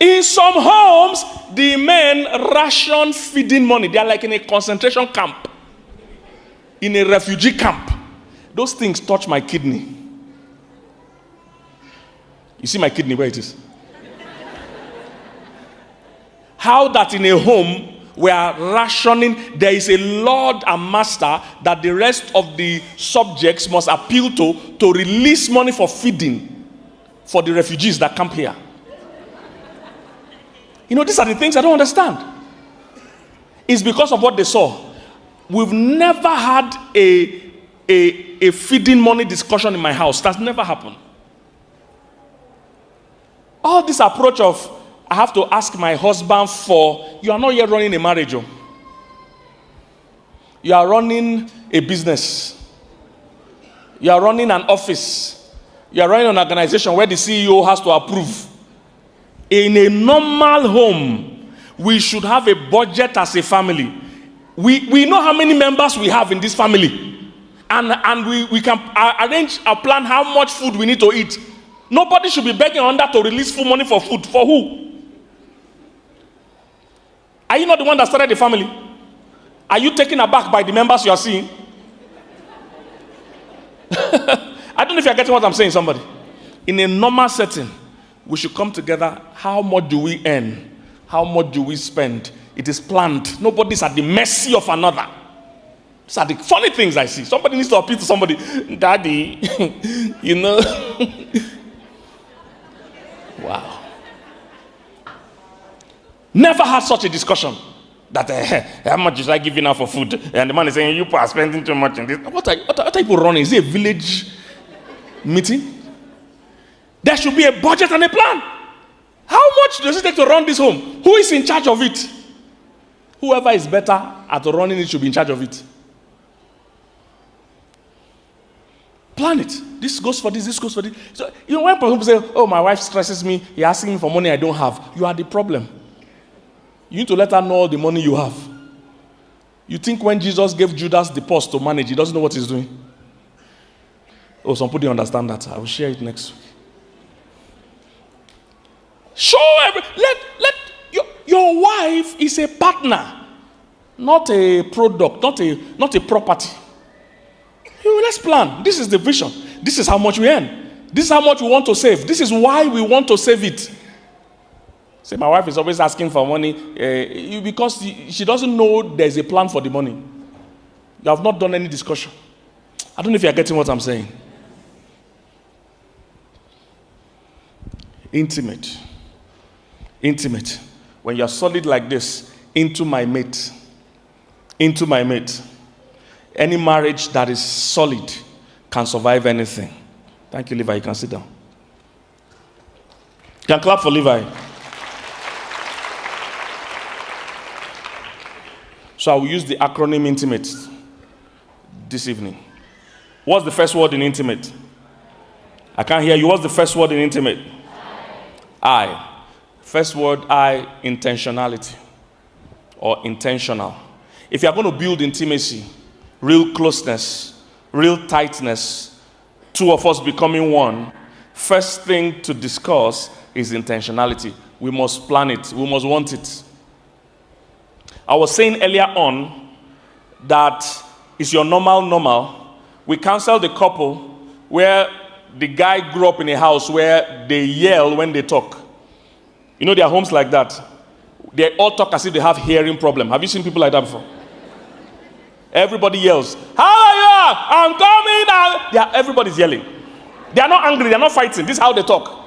In some homes, the men ration feeding money. They are like in a concentration camp, in a refugee camp. Those things touch my kidney. You see my kidney, where it is? How that in a home we are rationing, there is a lord and master that the rest of the subjects must appeal to release money for feeding for the refugees that camp here. You know, these are the things I don't understand. It's because of what they saw. We've never had a feeding money discussion in my house. That's never happened. All this approach of, I have to ask my husband for, you are not yet running a marriage. You are running a business. You are running an office. You are running an organization where the CEO has to approve. In a normal home, we should have a budget as a family. We know how many members we have in this family. And we can arrange a plan how much food we need to eat. Nobody should be begging under to release full money for food. For who? Are you not the one that started the family? Are you taken aback by the members you are seeing? I don't know if you're getting what I'm saying, somebody. In a normal setting, we should come together. How much do we earn? How much do we spend? It is planned. Nobody's at the mercy of another. These are the funny things I see. Somebody needs to appeal to somebody. Daddy, you know. Wow. Never had such a discussion that how much is I giving out for food? And the man is saying, you are spending too much in this. What are people running? Is it a village meeting? There should be a budget and a plan. How much does it take to run this home? Who is in charge of it? Whoever is better at running it should be in charge of it. Plan it. This goes for this goes for this. So, you know, when people say, oh, my wife stresses me, you're asking me for money I don't have, you are the problem. You need to let her know all the money you have. You think when Jesus gave Judas the purse to manage, he doesn't know what he's doing? Oh, some people don't understand that. I will share it next week. Let your wife is a partner, not a product, not a property. Let's plan. This is the vision. This is how much we earn. This is how much we want to save. This is why we want to save it. Say, my wife is always asking for money because she doesn't know there's a plan for the money. You have not done any discussion. I don't know if you're getting what I'm saying. Intimate. When you're solid like this, into my mate. Any marriage that is solid can survive anything. Thank you, Levi. You can sit down. You can clap for Levi. So I will use the acronym INTIMATE this evening. What's the first word in intimate? I can't hear you. What's the first word in intimate? I. First word, I, intentionality or intentional. If you are going to build intimacy, real closeness, real tightness, two of us becoming one, first thing to discuss is intentionality. We must plan it. We must want it. I was saying earlier on that it's your normal. We counsel the couple where the guy grew up in a house where they yell when they talk. You know, there are homes like that. They all talk as if they have hearing problem. Have you seen people like that before? Everybody yells, how are you? I'm coming out. Yeah, everybody's yelling. They are not angry. They are not fighting. This is how they talk.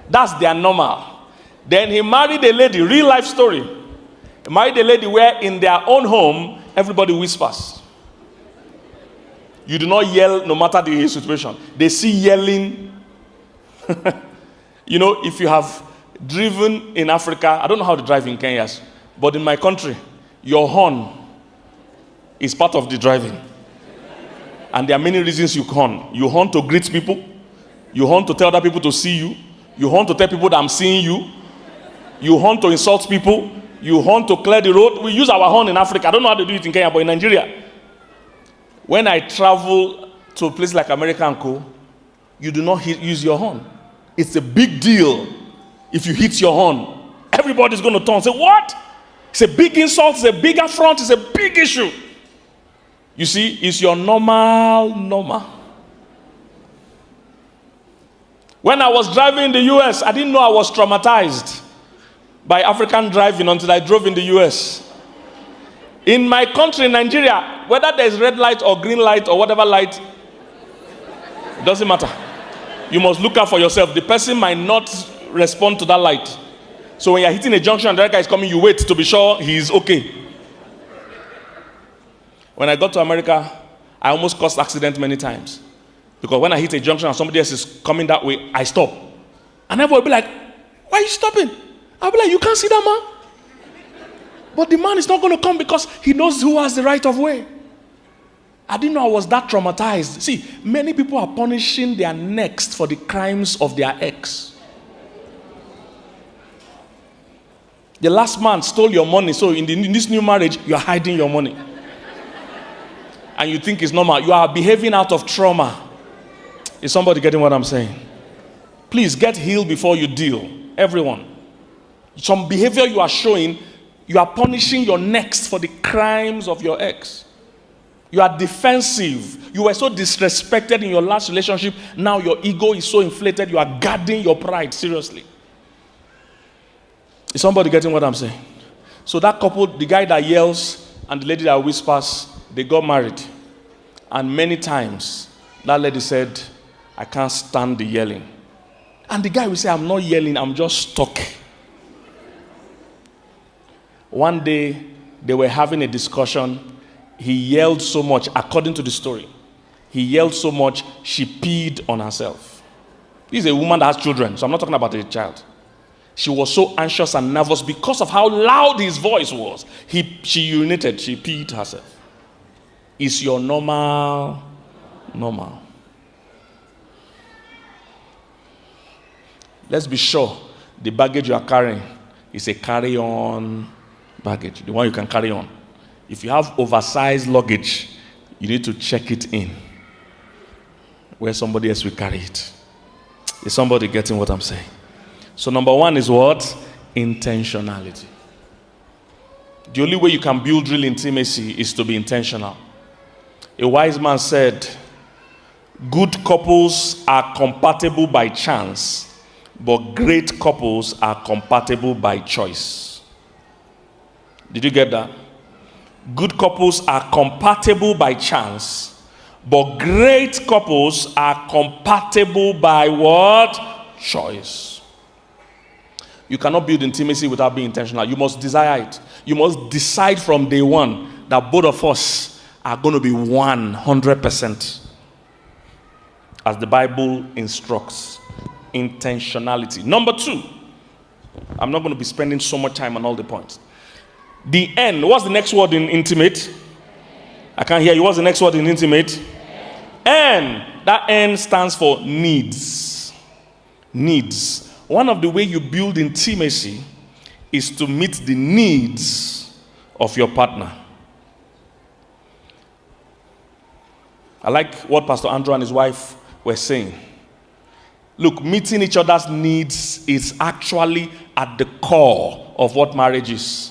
That's their normal. Then he married a lady, real life story. He married a lady where in their own home, everybody whispers. You do not yell no matter the situation. They see yelling. You know, if you have driven in Africa, I don't know how to drive in Kenya, but in my country, your horn is part of the driving. And there are many reasons you horn. You horn to greet people. You horn to tell other people to see you. You horn to tell people that I'm seeing you. You horn to insult people. You horn to clear the road. We use our horn in Africa. I don't know how to do it in Kenya, but in Nigeria, when I travel to a place like America and Co., you do not use your horn. It's a big deal If you hit your horn, everybody's going to turn and say, what? It's a big insult, it's a big affront, it's a big issue. You see, it's your normal. When I was driving in the US, I didn't know I was traumatized by African driving until I drove in the US. In my country, Nigeria, whether there's red light or green light or whatever light, it doesn't matter. You must look out for yourself. The person might not respond to that light. So when you're hitting a junction and the other guy is coming, you wait to be sure he's okay. When I got to America, I almost caused accident many times. Because when I hit a junction and somebody else is coming that way, I stop. And everyone will be like, why are you stopping? I'll be like, you can't see that man? But the man is not going to come because he knows who has the right of way. I didn't know I was that traumatized. See, many people are punishing their next for the crimes of their ex. The last man stole your money, so in this new marriage, you're hiding your money. And you think it's normal. You are behaving out of trauma. Is somebody getting what I'm saying? Please get healed before you deal. Everyone. Some behavior you are showing, you are punishing your next for the crimes of your ex. You are defensive. You were so disrespected in your last relationship. Now your ego is so inflated. You are guarding your pride. Seriously. Is somebody getting what I'm saying? So that couple, the guy that yells and the lady that whispers, they got married. And many times, that lady said, I can't stand the yelling. And the guy will say, I'm not yelling, I'm just stuck. One day, they were having a discussion. He yelled so much, according to the story. He yelled so much, she peed on herself. This is a woman that has children, so I'm not talking about a child. She was so anxious and nervous because of how loud his voice was. She urinated, she peed herself. Is your normal? Let's be sure the baggage you are carrying is a carry-on baggage, the one you can carry on. If you have oversized luggage, you need to check it in where somebody else will carry it. Is somebody getting what I'm saying? So number one is what? Intentionality. The only way you can build real intimacy is to be intentional. A wise man said, good couples are compatible by chance, but great couples are compatible by choice. Did you get that? Good couples are compatible by chance, but great couples are compatible by what? Choice. You cannot build intimacy without being intentional. You must desire it. You must decide from day one that both of us are going to be 100%. As the Bible instructs. Intentionality. Number two. I'm not going to be spending so much time on all the points. The N. What's the next word in intimate? I can't hear you. What's the next word in intimate? N. That N stands for needs. Needs. One of the ways you build intimacy is to meet the needs of your partner. I like what Pastor Andrew and his wife were saying. Look, meeting each other's needs is actually at the core of what marriage is.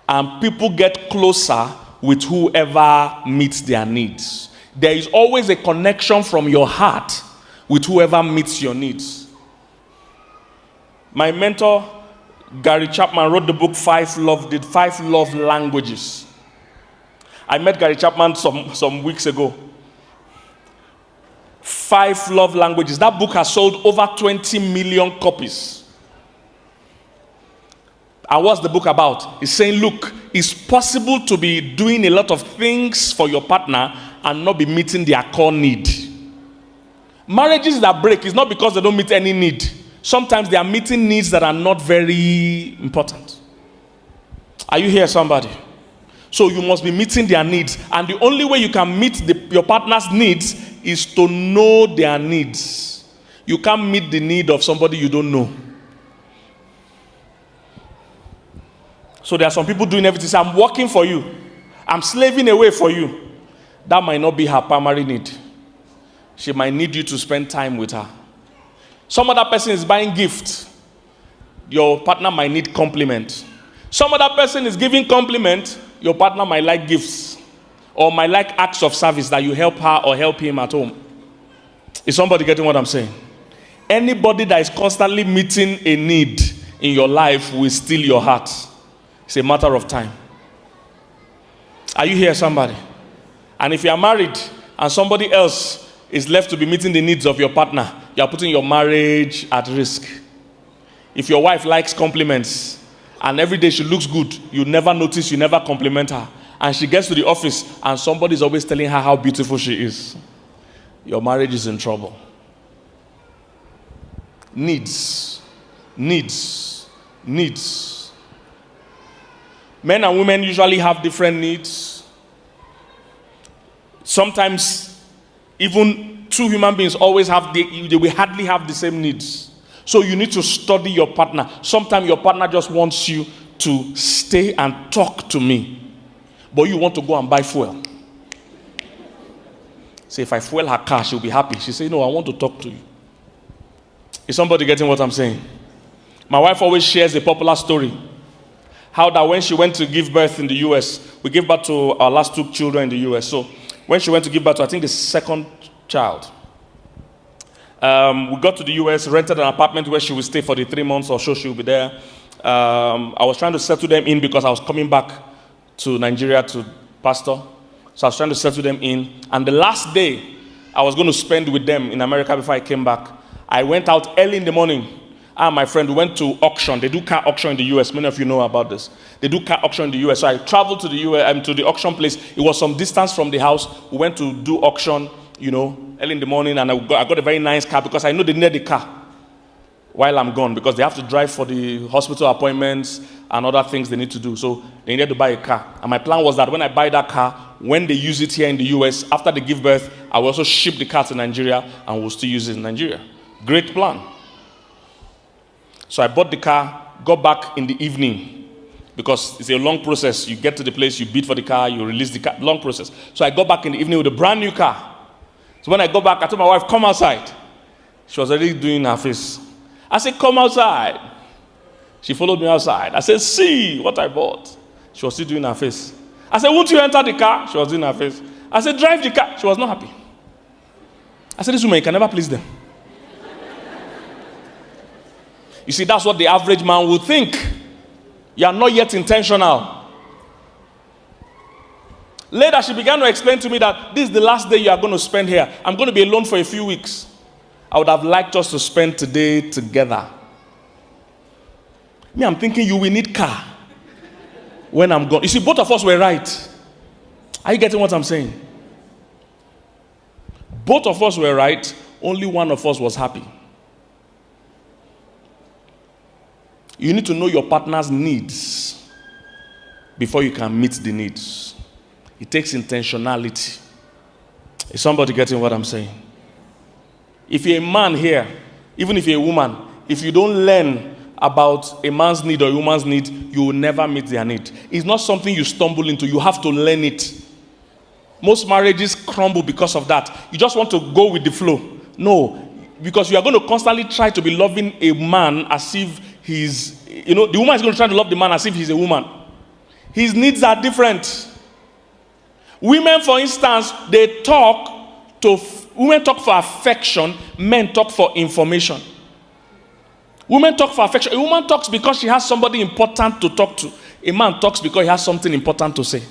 And people get closer with whoever meets their needs. There is always a connection from your heart with whoever meets your needs. My mentor, Gary Chapman, wrote the book Five Love Languages. I met Gary Chapman some weeks ago. 5 Love Languages. That book has sold over 20 million copies. And what's the book about? It's saying, look, it's possible to be doing a lot of things for your partner and not be meeting their core need. Marriages that break is not because they don't meet any need. Sometimes they are meeting needs that are not very important. Are you here, somebody? So you must be meeting their needs. And the only way you can meet your partner's needs is to know their needs. You can't meet the need of somebody you don't know. So there are some people doing everything. Say, I'm working for you. I'm slaving away for you. That might not be her primary need. She might need you to spend time with her. Some other person is buying gifts. Your partner might need compliment. Some other person is giving compliment. Your partner might like gifts or might like acts of service that you help her or help him at home. Is somebody getting what I'm saying? Anybody that is constantly meeting a need in your life will steal your heart. It's a matter of time. Are you here, somebody? And if you are married and somebody else is left to be meeting the needs of your partner, you are putting your marriage at risk. If your wife likes compliments and every day she looks good, you never notice, you never compliment her, and she gets to the office and somebody is always telling her how beautiful she is, your marriage is in trouble. Needs. Men and women usually have different needs. Sometimes even two human beings always have, they will hardly have the same needs. So you need to study your partner. Sometimes your partner just wants you to stay and talk to me, but you want to go and buy fuel. Say, if I fuel her car, she'll be happy. She say, no, I want to talk to you. Is somebody getting what I'm saying? My wife always shares a popular story. How that when she went to give birth in the US, we gave birth to our last two children in the US. So when she went to give birth to, I think, the second child, we got to the US, rented an apartment where she would stay for the 3 months or so she would be there. I was trying to settle them in because I was coming back to Nigeria to pastor. So I was trying to settle them in. And the last day I was going to spend with them in America before I came back, I went out early in the morning. I and my friend, we went to auction. They do car auction in the US. Many of you know about this. They do car auction in the US. So I traveled to the US, to the auction place. It was some distance from the house. We went to do auction, early in the morning, and I got a very nice car because I know they need the car while I'm gone because they have to drive for the hospital appointments and other things they need to do. So they needed to buy a car. And my plan was that when I buy that car, when they use it here in the US, after they give birth, I will also ship the car to Nigeria and we'll still use it in Nigeria. Great plan. So I bought the car, got back in the evening because it's a long process. You get to the place, you bid for the car, you release the car, long process. So I got back in the evening with a brand new car. So when I got back, I told my wife, come outside. She was already doing her face. I said, come outside. She followed me outside. I said, see what I bought. She was still doing her face. I said, won't you enter the car? She was doing her face. I said, drive the car. She was not happy. I said, this woman, you can never please them. You see, that's what the average man would think. You are not yet intentional. Later, she began to explain to me that this is the last day you are going to spend here. I'm going to be alone for a few weeks. I would have liked us to spend today together. Me, I'm thinking you will need car when I'm gone. You see, both of us were right. Are you getting what I'm saying? Both of us were right. Only one of us was happy. You need to know your partner's needs before you can meet the needs. It takes intentionality. Is somebody getting what I'm saying? If you're a man here, even if you're a woman, if you don't learn about a man's need or a woman's need, you will never meet their need. It's not something you stumble into. You have to learn it. Most marriages crumble because of that. You just want to go with the flow. No, because you are going to constantly try to be loving a man as if he's, the woman is going to try to love the man as if he's a woman. His needs are different. Women, for instance, women talk for affection, men talk for information. Women talk for affection. A woman talks because she has somebody important to talk to. A man talks because he has something important to say.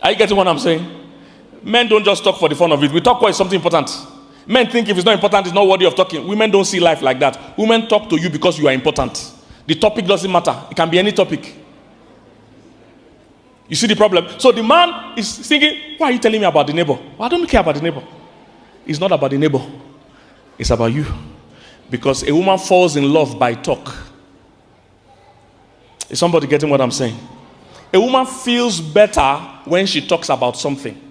Are you getting what I'm saying? Men don't just talk for the fun of it. We talk because it's something important. Men think if it's not important, it's not worthy of talking. Women don't see life like that. Women talk to you because you are important. The topic doesn't matter. It can be any topic. You see the problem? So the man is thinking, why are you telling me about the neighbor? Well, I don't care about the neighbor. It's not about the neighbor. It's about you. Because a woman falls in love by talk. Is somebody getting what I'm saying? A woman feels better when she talks about something.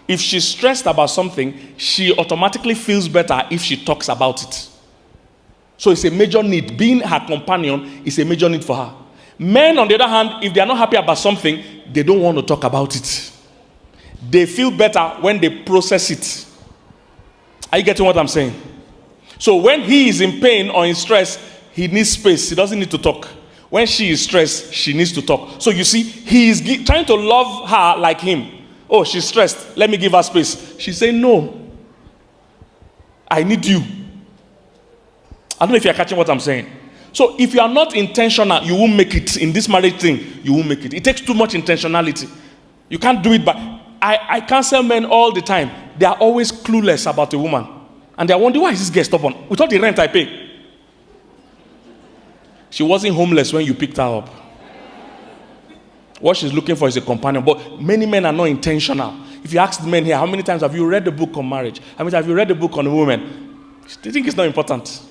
If she's stressed about something, she automatically feels better if she talks about it. So it's a major need. Being her companion is a major need for her. Men, on the other hand, if they are not happy about something, they don't want to talk about it. They feel better when they process it. Are you getting what I'm saying? So when he is in pain or in stress, he needs space. He doesn't need to talk. When she is stressed, she needs to talk. So you see, he is trying to love her like him. Oh, she's stressed. Let me give her space. She's saying, no. I need you. I don't know if you're catching what I'm saying. So if you are not intentional, you won't make it. In this marriage thing, you won't make it. It takes too much intentionality. You can't do it by... I counsel men all the time. They are always clueless about a woman. And they are wondering, why is this girl stubborn? With all the rent I pay. She wasn't homeless when you picked her up. What she's looking for is a companion. But many men are not intentional. If you ask the men here, how many times have you read the book on marriage? How many times have you read the book on a woman? They think it's not important.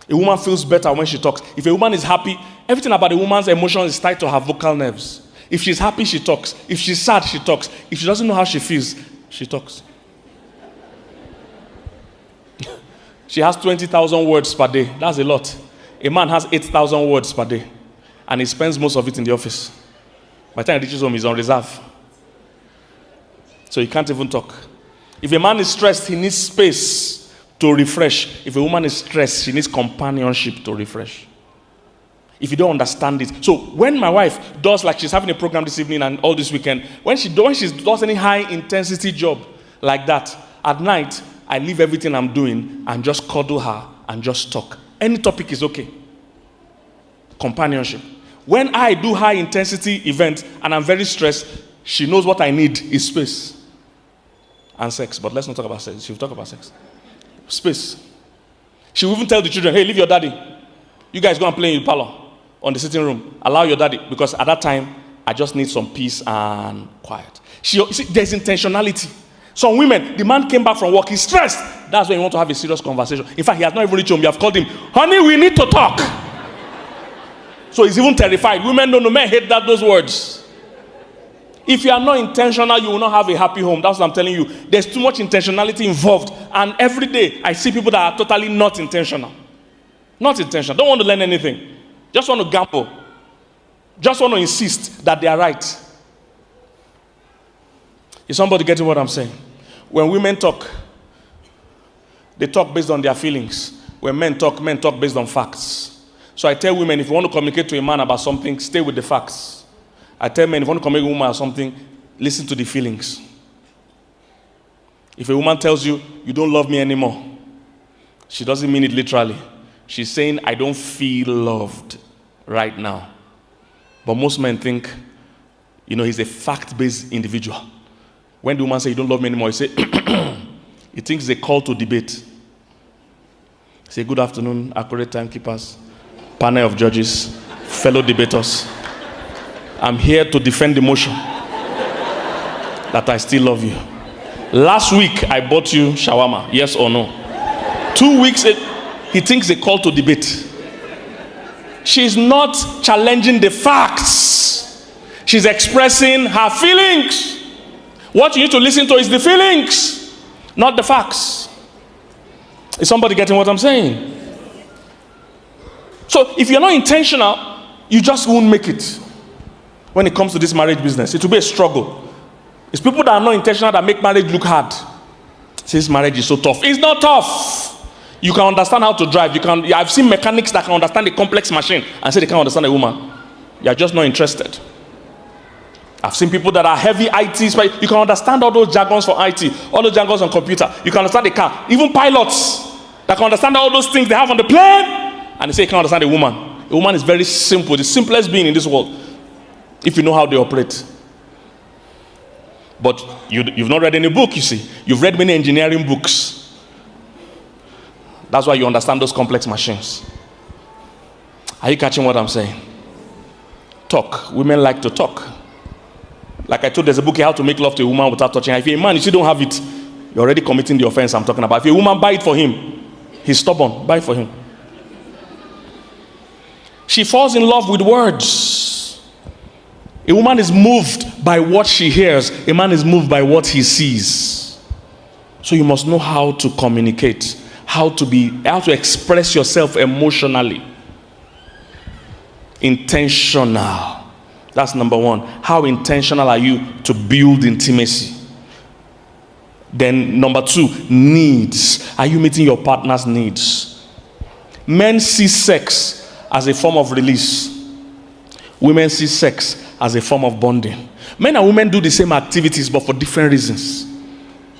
A woman feels better when she talks. If a woman is happy, everything about a woman's emotions is tied to her vocal nerves. If she's happy, she talks. If she's sad, she talks. If she doesn't know how she feels, she talks. She has 20,000 words per day. That's a lot. A man has 8,000 words per day. And he spends most of it in the office. By the time he reaches home, he's on reserve. So he can't even talk. If a man is stressed, he needs space to refresh. If a woman is stressed, she needs companionship to refresh. If you don't understand it. So when my wife does, like she's having a program this evening and all this weekend, when she does any high intensity job like that, at night, I leave everything I'm doing and just cuddle her and just talk. Any topic is okay. Companionship. When I do high intensity events and I'm very stressed, she knows what I need is space and sex. But let's not talk about sex. She'll talk about sex. Space. She will even tell the children, hey, leave your daddy. You guys go and play in the parlor on the sitting room. Allow your daddy. Because at that time, I just need some peace and quiet. See, there's intentionality. Some women, the man came back from work, he's stressed. That's when you want to have a serious conversation. In fact, he has not even reached home. You have called him, honey, we need to talk. So he's even terrified. Women don't know, men hate those words. If you are not intentional, you will not have a happy home. That's what I'm telling you. There's too much intentionality involved. And every day, I see people that are totally not intentional. Not intentional. Don't want to learn anything. Just want to gamble. Just want to insist that they are right. Is somebody getting what I'm saying? When women talk, they talk based on their feelings. When men talk based on facts. So I tell women, if you want to communicate to a man about something, stay with the facts. I tell men, if you want to communicate to a woman about something, listen to the feelings. If a woman tells you, you don't love me anymore, she doesn't mean it literally. She's saying, I don't feel loved right now. But most men think, he's a fact-based individual. When the woman says, you don't love me anymore, he say, he thinks it's a call to debate. Say, good afternoon, accurate timekeepers, panel of judges, fellow debaters. I'm here to defend the motion that I still love you. Last week, I bought you shawarma, yes or no? 2 weeks, he thinks it's a call to debate. She's not challenging the facts. She's expressing her feelings. What you need to listen to is the feelings, not the facts. Is somebody getting what I'm saying? So if you're not intentional, you just won't make it. When it comes to this marriage business, it will be a struggle. It's people that are not intentional that make marriage look hard. This marriage is so tough. It's not tough. You can understand how to drive. I've seen mechanics that can understand a complex machine and say they can't understand a woman. You're just not interested. I've seen people that are heavy IT, but you can understand all those jargons for IT, all those jargons on computer. You can understand the car. Even pilots that can understand all those things they have on the plane, and they say you can't understand a woman. A woman is very simple, the simplest being in this world, if you know how they operate. But you've not read any book, you see. You've read many engineering books. That's why you understand those complex machines. Are you catching what I'm saying? Talk. Women like to talk. Like I told, there's a book, How to Make Love to a Woman Without Touching Her. If you're a man, you still don't have it, you're already committing the offense I'm talking about. If a woman, buy it for him. He's stubborn. Buy it for him. She falls in love with words. A woman is moved by what she hears. A man is moved by what he sees. So you must know how to communicate, how to express yourself emotionally. Intentional. That's number one. How intentional are you to build intimacy? Then number 2, needs. Are you meeting your partner's needs? Men see sex as a form of release. Women see sex as a form of bonding. Men and women do the same activities, but for different reasons.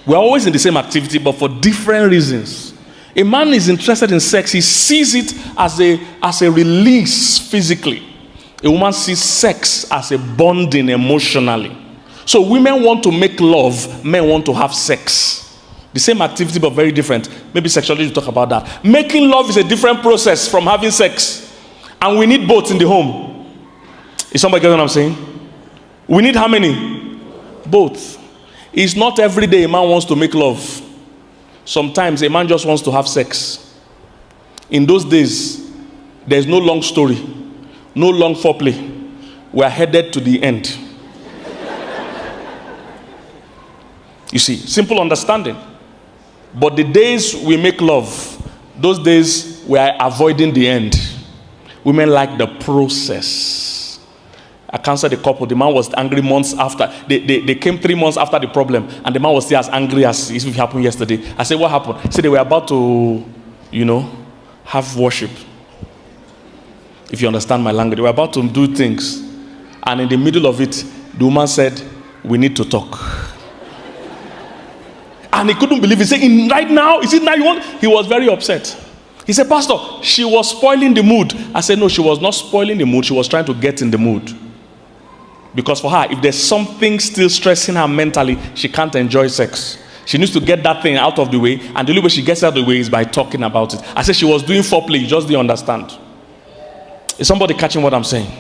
We're always in the same activity, but for different reasons. A man is interested in sex. He sees it as a release physically. A woman sees sex as a bonding emotionally. So women want to make love, men want to have sex. The same activity, but very different. Maybe sexually, we'll talk about that. Making love is a different process from having sex. And we need both in the home. Is somebody getting what I'm saying? We need how many? Both. It's not every day a man wants to make love. Sometimes a man just wants to have sex. In those days, there's no long story, no long foreplay. We are headed to the end. You see, simple understanding. But the days we make love, those days we are avoiding the end. Women like the process. I counseled a couple. The man was angry months after. They came 3 months after the problem, and the man was still as angry as if it happened yesterday. I said, what happened? He said they were about to, have worship. If you understand my language. They were about to do things. And in the middle of it, the woman said, we need to talk. And he couldn't believe it. He said, right now? Is it now you want? He was very upset. He said, Pastor, she was spoiling the mood. I said, no, she was not spoiling the mood. She was trying to get in the mood. Because for her, if there's something still stressing her mentally, she can't enjoy sex. She needs to get that thing out of the way. And the only way she gets out of the way is by talking about it. I said she was doing foreplay. You just didn't understand. Is somebody catching what I'm saying?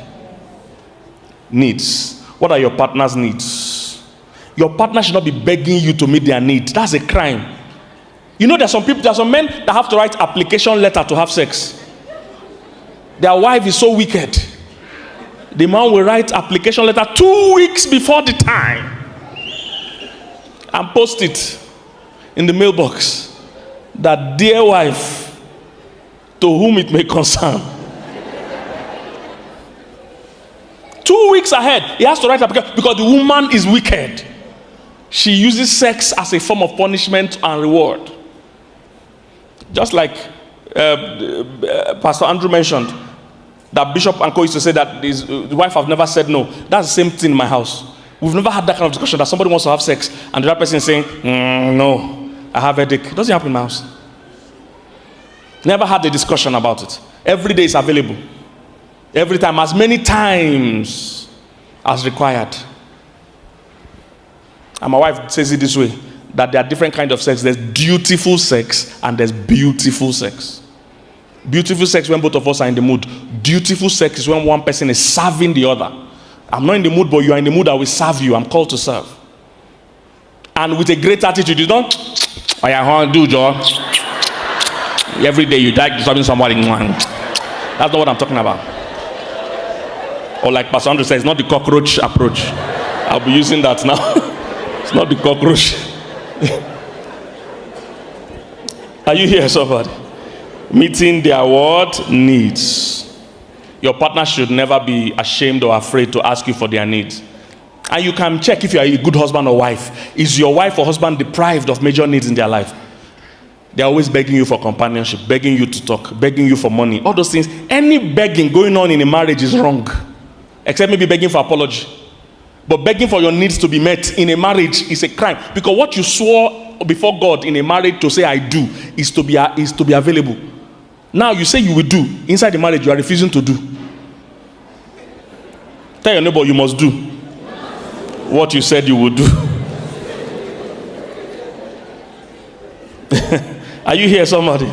Needs. What are your partner's needs? Your partner should not be begging you to meet their needs. That's a crime. You know, there are some men that have to write application letter to have sex. Their wife is so wicked. The man will write application letter 2 weeks before the time and post it in the mailbox that, dear wife, to whom it may concern. 2 weeks ahead, he has to write application because the woman is wicked. She uses sex as a form of punishment and reward. Just like Pastor Andrew mentioned, that Bishop Anko used to say that his wife have never said no. That's the same thing in my house. We've never had that kind of discussion that somebody wants to have sex and the other person is saying, no, I have a headache. It doesn't happen in my house. Never had a discussion about it. Every day is available. Every time, as many times as required. And my wife says it this way, that there are different kinds of sex. There's dutiful sex and there's beautiful sex. Beautiful sex when both of us are in the mood. Dutiful sex is when one person is serving the other. I'm not in the mood, but you are in the mood, I will serve you. I'm called to serve. And with a great attitude, you don't, I want to do, Joe. Every day you like serving somebody. That's not what I'm talking about. Or like Pastor Andrew says, it's not the cockroach approach. I'll be using that now. It's not the cockroach. Are you here, somebody? Meeting their what? Needs. Your partner should never be ashamed or afraid to ask you for their needs. And you can check if you are a good husband or wife. Is your wife or husband deprived of major needs in their life? They're always begging you for companionship, begging you to talk, begging you for money. All those things. Any begging going on in a marriage is wrong. Except maybe begging for apology. But begging for your needs to be met in a marriage is a crime. Because what you swore before God in a marriage to say I do is to be available. Now you say you will do. Inside the marriage you are refusing to do. Tell your neighbor you must do what you said you would do. Are you here, somebody?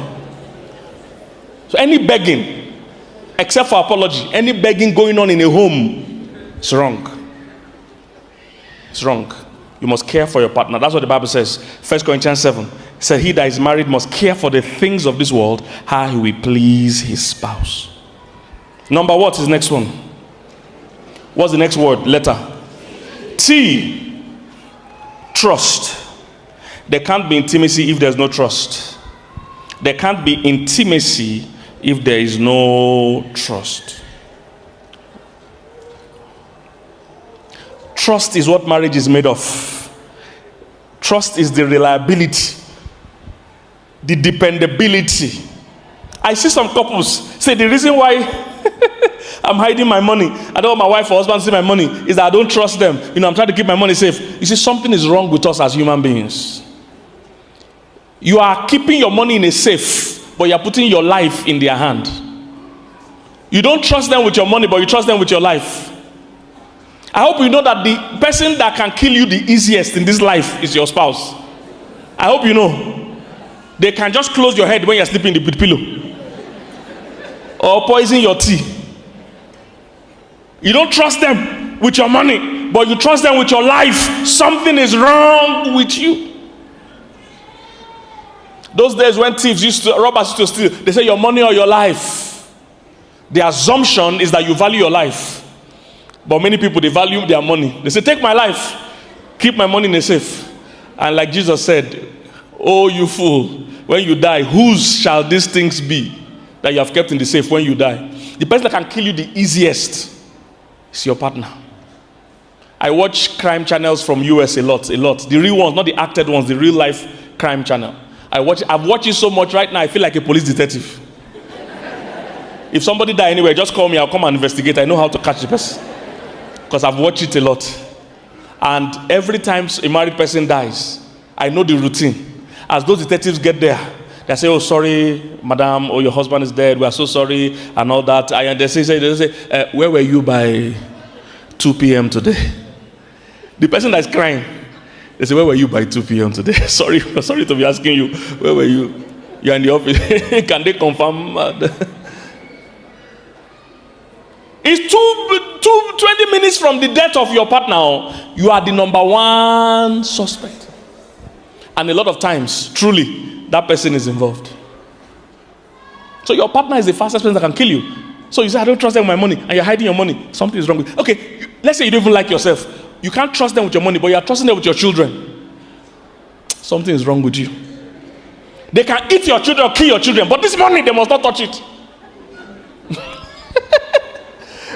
So any begging, except for apology, any begging going on in a home, it's wrong. It's wrong. You must care for your partner. That's what the Bible says. 1 Corinthians 7 said, he that is married must care for the things of this world, how he will please his spouse. Number what is next one? What's the next word? Letter. T. Trust. There can't be intimacy if there's no trust. There can't be intimacy if there is no trust. Trust is what marriage is made of. Trust is the reliability, the dependability. I see some couples say the reason why I'm hiding my money, I don't want my wife or husband to see my money, is that I don't trust them. I'm trying to keep my money safe. You see, something is wrong with us as human beings. You are keeping your money in a safe, but you are putting your life in their hand. You don't trust them with your money, but you trust them with your life. I hope you know that the person that can kill you the easiest in this life is your spouse. I hope you know. They can just close your head when you're sleeping with the pillow. Or poison your tea. You don't trust them with your money, but you trust them with your life. Something is wrong with you. Those days when robbers used to steal, they say your money or your life. The assumption is that you value your life. But many people, they value their money. They say, take my life, keep my money in a safe. And like Jesus said, oh, you fool, when you die, whose shall these things be that you have kept in the safe when you die? The person that can kill you the easiest is your partner. I watch crime channels from US a lot. The real ones, not the acted ones, the real life crime channel. I've watched it so much right now, I feel like a police detective. If somebody die anywhere, just call me, I'll come and investigate. I know how to catch the person. Because I've watched it a lot. And every time a married person dies, I know the routine. As those detectives get there, they say, oh, sorry, madam, or your husband is dead, we are so sorry, and all that. And they say, where were you by 2 p.m. today? The person that's crying, they say, where were you by 2 p.m. today? Sorry to be asking you, where were you? You're in the office. Can they confirm? It's 20 minutes from the death of your partner. You are the number one suspect. And a lot of times, truly, that person is involved. So your partner is the fastest person that can kill you. So you say, I don't trust them with my money, and you're hiding your money. Something is wrong with you. Okay, let's say you don't even like yourself. You can't trust them with your money, but you're trusting them with your children. Something is wrong with you. They can eat your children or kill your children, but this money, they must not touch it.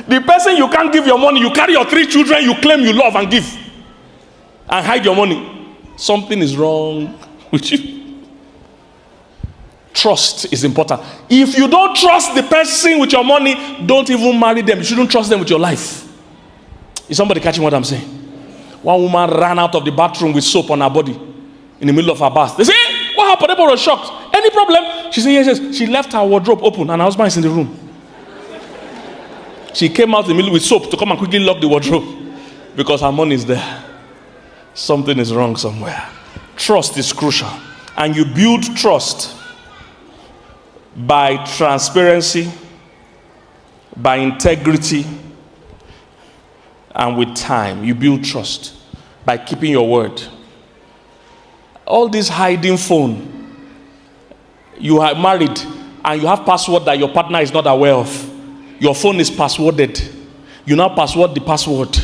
The person you can't give your money, you carry your 3 children you claim you love and give, and hide your money. Something is wrong with you. Trust is important. If you don't trust the person with your money, don't even marry them. You shouldn't trust them with your life. Is somebody catching what I'm saying? One woman ran out of the bathroom with soap on her body in the middle of her bath. They say, what happened? Everybody was shocked. Any problem? She said, yes. She left her wardrobe open and her husband is in the room. She came out in the middle with soap to come and quickly lock the wardrobe because her money is there. Something is wrong somewhere. Trust is crucial. And you build trust by transparency, by integrity, and with time. You build trust by keeping your word. All this hiding phone, you are married and you have password that your partner is not aware of. Your phone is passworded. You now password the password.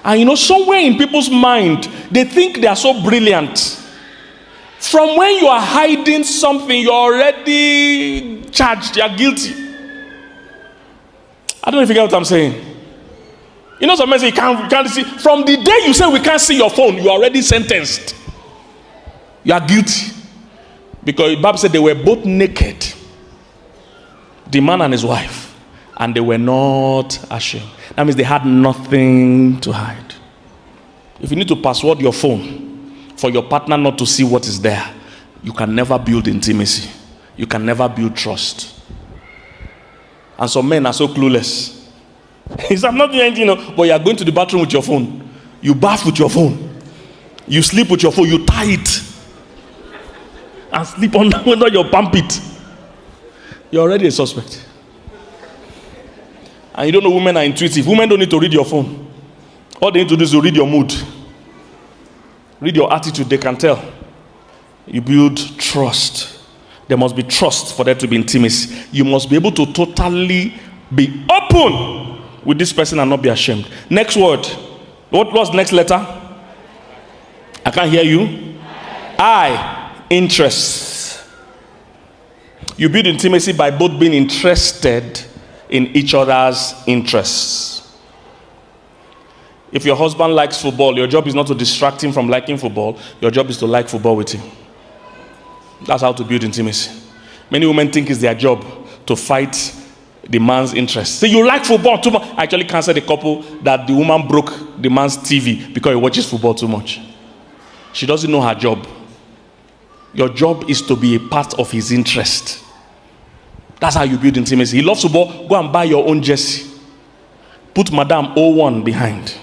And somewhere in people's mind, they think they are so brilliant. From when you are hiding something, you're already charged, you're guilty. I don't know if you get what I'm saying. Sometimes you can't see. From the day you say we can't see your phone, you're already sentenced. You are guilty. Because the Bible said they were both naked, the man and his wife, and they were not ashamed. That means they had nothing to hide. If you need to password your phone for your partner not to see what is there, you can never build intimacy. You can never build trust. And some men are so clueless. He said, I'm not doing anything, but you are going to the bathroom with your phone. You bath with your phone. You sleep with your phone. You tie it and sleep under your pit. You're already a suspect. And you don't know women are intuitive. Women don't need to read your phone. All they need to do is to read your mood. Read your attitude. They can tell. You build trust. There must be trust for there to be intimacy. You must be able to totally be open with this person and not be ashamed. Next word. What was the next letter? I can't hear you. I. Interest. You build intimacy by both being interested in each other's interests. If your husband likes football, your job is not to distract him from liking football. Your job is to like football with him. That's how to build intimacy. Many women think it's their job to fight the man's interest. Say, you like football too much. I actually cancelled a couple that the woman broke the man's TV because he watches football too much. She doesn't know her job. Your job is to be a part of his interest. That's how you build intimacy. He loves football. Go and buy your own jersey. Put Madame 01 behind.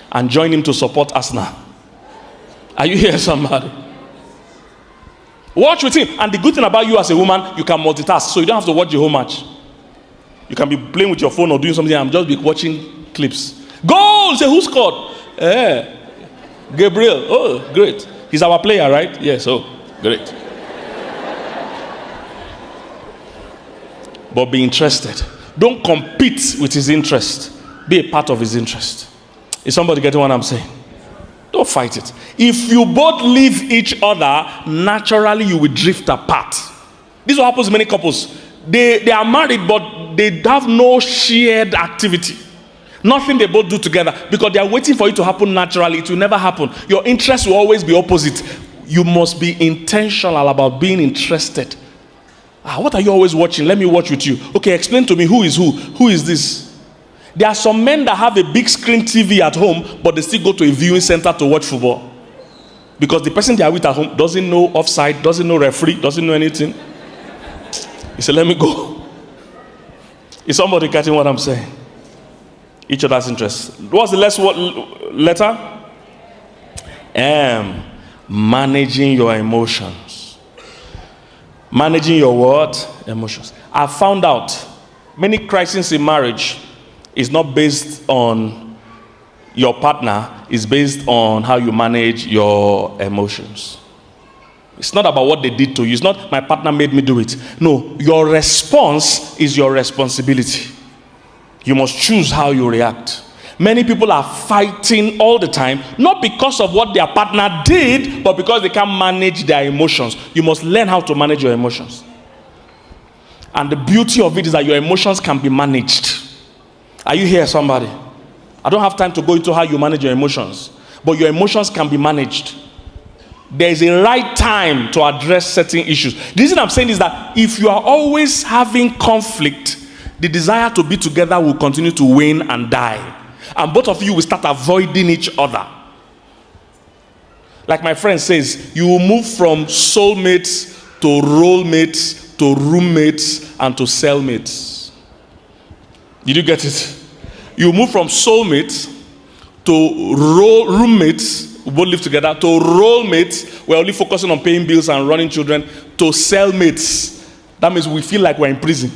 And join him to support Arsenal. Are you here, somebody? Watch with him. And the good thing about you as a woman, you can multitask. So you don't have to watch the whole match. You can be playing with your phone or doing something and just be watching clips. Goal! Say, who scored? Gabriel. Oh, great. He's our player, right? Yes, oh, great. But be interested. Don't compete with his interest. Be a part of his interest. Is somebody getting what I'm saying? Don't fight it. If you both leave each other, naturally you will drift apart. This is what happens to many couples. They are married, but they have no shared activity. Nothing they both do together because they are waiting for it to happen naturally. It will never happen. Your interests will always be opposite. You must be intentional about being interested. What are you always watching? Let me watch with you. Okay, explain to me who is who. Who is this? There are some men that have a big screen TV at home, but they still go to a viewing center to watch football. Because the person they are with at home doesn't know offside, doesn't know referee, doesn't know anything. He said, let me go. Is somebody catching what I'm saying? Each other's interest. What's the last letter? M. Managing your emotions. Managing your what? Emotions. I found out many crises in marriage is not based on your partner, it's based on how you manage your emotions. It's not about what they did to you. It's not my partner made me do it. No, your response is your responsibility. You must choose how you react. Many people are fighting all the time, not because of what their partner did, but because they can't manage their emotions. You must learn how to manage your emotions. And the beauty of it is that your emotions can be managed. Are you here, somebody? I don't have time to go into how you manage your emotions, but your emotions can be managed. There is a right time to address certain issues. The reason I'm saying is that if you are always having conflict, the desire to be together will continue to wane and die. And both of you will start avoiding each other. Like my friend says, you will move from soulmates to role mates to roommates and to cellmates. Did you get it? You move from soulmates to roommates, we both live together, to role mates, we're only focusing on paying bills and running children, to cellmates. That means we feel like we're in prison.